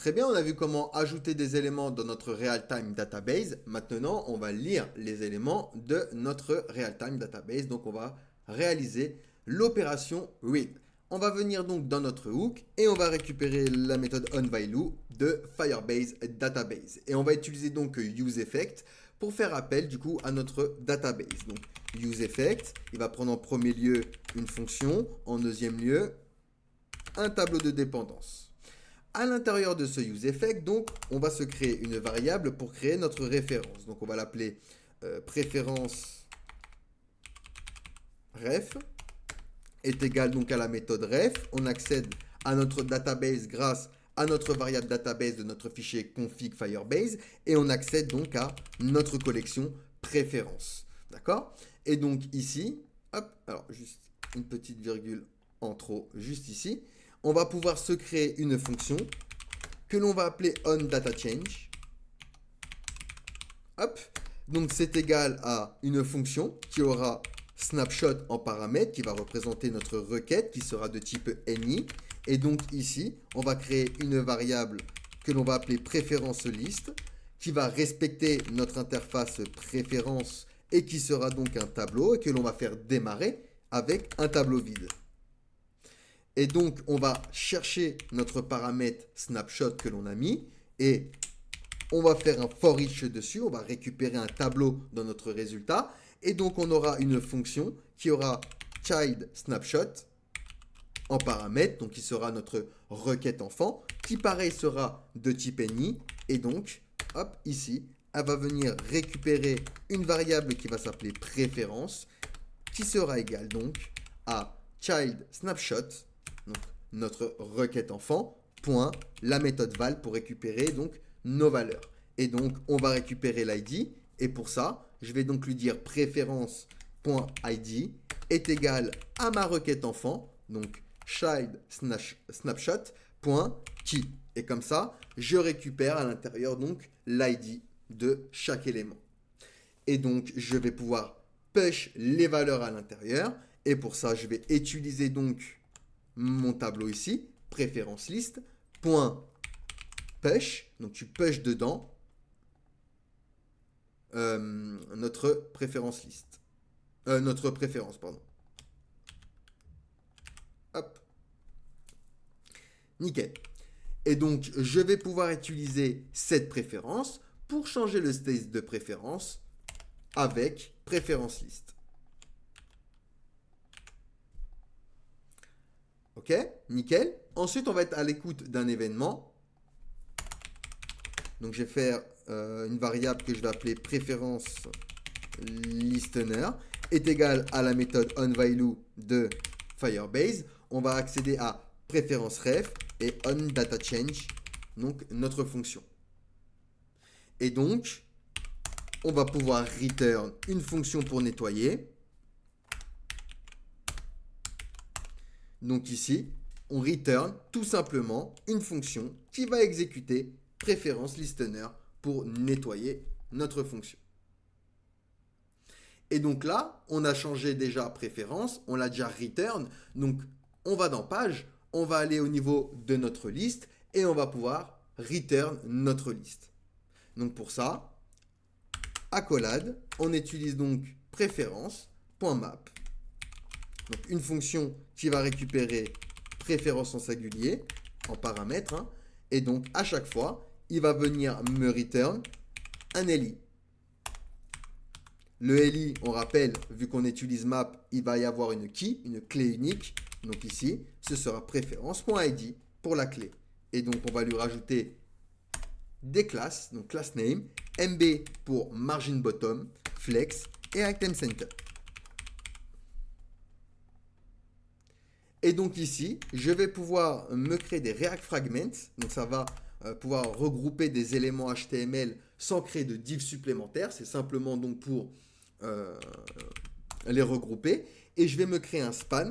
Très bien, on a vu comment ajouter des éléments dans notre real-time database. Maintenant, on va lire les éléments de notre real-time database. Donc, on va réaliser l'opération read. On va venir donc dans notre hook et on va récupérer la méthode onValue de Firebase Database. Et on va utiliser donc useEffect pour faire appel du coup à notre database. Donc, useEffect, il va prendre en premier lieu une fonction, en deuxième lieu, un tableau de dépendance. À l'intérieur de ce useEffect, donc, on va se créer une variable pour créer notre référence. Donc, on va l'appeler préférence ref est égal donc à la méthode ref. On accède à notre database grâce à notre variable database de notre fichier config Firebase et on accède donc à notre collection préférences. D'accord? Et donc ici, hop, alors juste une petite virgule en trop juste ici, on va pouvoir se créer une fonction que l'on va appeler onDataChange. Hop, donc c'est égal à une fonction qui aura snapshot en paramètre qui va représenter notre requête qui sera de type any. Et donc ici, on va créer une variable que l'on va appeler préférence list qui va respecter notre interface préférence et qui sera donc un tableau et que l'on va faire démarrer avec un tableau vide. Et donc, on va chercher notre paramètre snapshot que l'on a mis et on va faire un for each dessus. On va récupérer un tableau dans notre résultat. Et donc, on aura une fonction qui aura child snapshot en paramètre, donc qui sera notre requête enfant, qui pareil sera de type any. Et donc, hop, ici, elle va venir récupérer une variable qui va s'appeler préférence, qui sera égale donc à child snapshot, donc notre requête enfant, point la méthode val pour récupérer donc nos valeurs. Et donc, on va récupérer l'id. Et pour ça, je vais donc lui dire préférence.id est égal à ma requête enfant, donc child snapshot.key. Et comme ça, je récupère à l'intérieur donc l'id de chaque élément. Et donc, je vais pouvoir push les valeurs à l'intérieur. Et pour ça, je vais utiliser donc mon tableau ici, préférence list, .push, donc tu push dedans notre préférence list. Notre préférence, pardon. Hop. Nickel. Et donc, je vais pouvoir utiliser cette préférence pour changer le state de préférence avec préférence list. Ok, nickel. Ensuite, on va être à l'écoute d'un événement. Donc, je vais faire une variable que je vais appeler préférence listener est égal à la méthode onValue de Firebase. On va accéder à préférence ref et onDataChange, donc notre fonction. Et donc, on va pouvoir return une fonction pour nettoyer. Donc ici, on return tout simplement une fonction qui va exécuter préférence listener pour nettoyer notre fonction. Et donc là, on a changé déjà préférence, on l'a déjà return. Donc on va dans page, on va aller au niveau de notre liste et on va pouvoir return notre liste. Donc pour ça, accolade, on utilise donc préférence.map. Donc une fonction qui va récupérer préférence en singulier en paramètre. Hein, et donc à chaque fois, il va venir me return un li. Le li, on rappelle, vu qu'on utilise map, il va y avoir une key, une clé unique. Donc ici, ce sera préférence.id pour la clé. Et donc on va lui rajouter des classes, donc class name, mb pour margin bottom, flex et item center. Et donc ici, je vais pouvoir me créer des React Fragments. Donc ça va pouvoir regrouper des éléments HTML sans créer de div supplémentaires. C'est simplement donc pour les regrouper. Et je vais me créer un span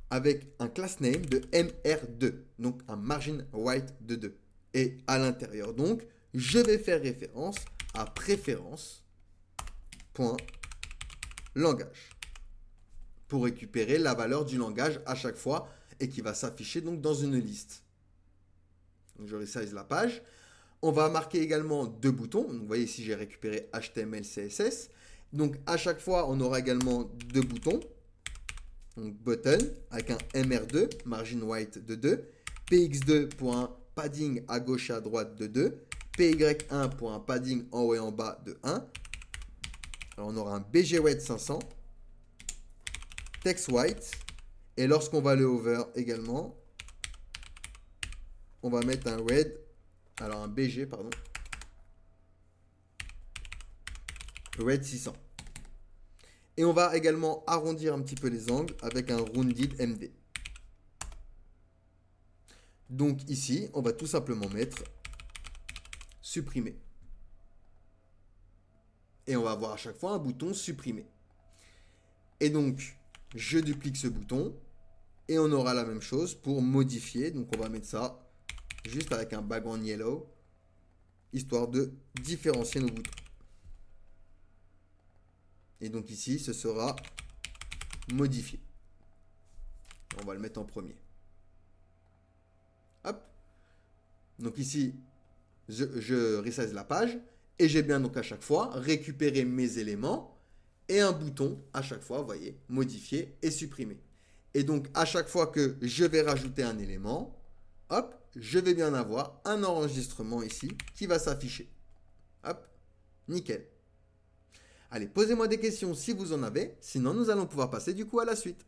avec un class name de mr2. Donc un margin right de 2. Et à l'intérieur donc, je vais faire référence à préférence.langage pour récupérer la valeur du langage à chaque fois et qui va s'afficher donc dans une liste. Donc, je resize la page. On va marquer également deux boutons. Donc, vous voyez ici, j'ai récupéré HTML, CSS. Donc, à chaque fois, on aura également deux boutons. Donc, button avec un MR2, margin white de 2. PX2 pour un padding à gauche et à droite de 2. PY1 pour un padding en haut et en bas de 1. Alors, on aura un BG Weight 500. Text white. Et lorsqu'on va le hover également, on va mettre un red, alors un BG, pardon, red 600. Et on va également arrondir un petit peu les angles avec un rounded MD. Donc ici, on va tout simplement mettre supprimer. Et on va avoir à chaque fois un bouton supprimer. Et donc, je duplique ce bouton. Et on aura la même chose pour modifier. Donc on va mettre ça juste avec un background yellow, histoire de différencier nos boutons. Et donc ici, ce sera modifié. On va le mettre en premier. Hop. Donc ici, je resize la page. Et j'ai bien donc à chaque fois récupéré mes éléments. Et un bouton à chaque fois, vous voyez, modifier et supprimer. Et donc, à chaque fois que je vais rajouter un élément, hop, je vais bien avoir un enregistrement ici qui va s'afficher. Hop, nickel. Allez, posez-moi des questions si vous en avez. Sinon, nous allons pouvoir passer du coup à la suite.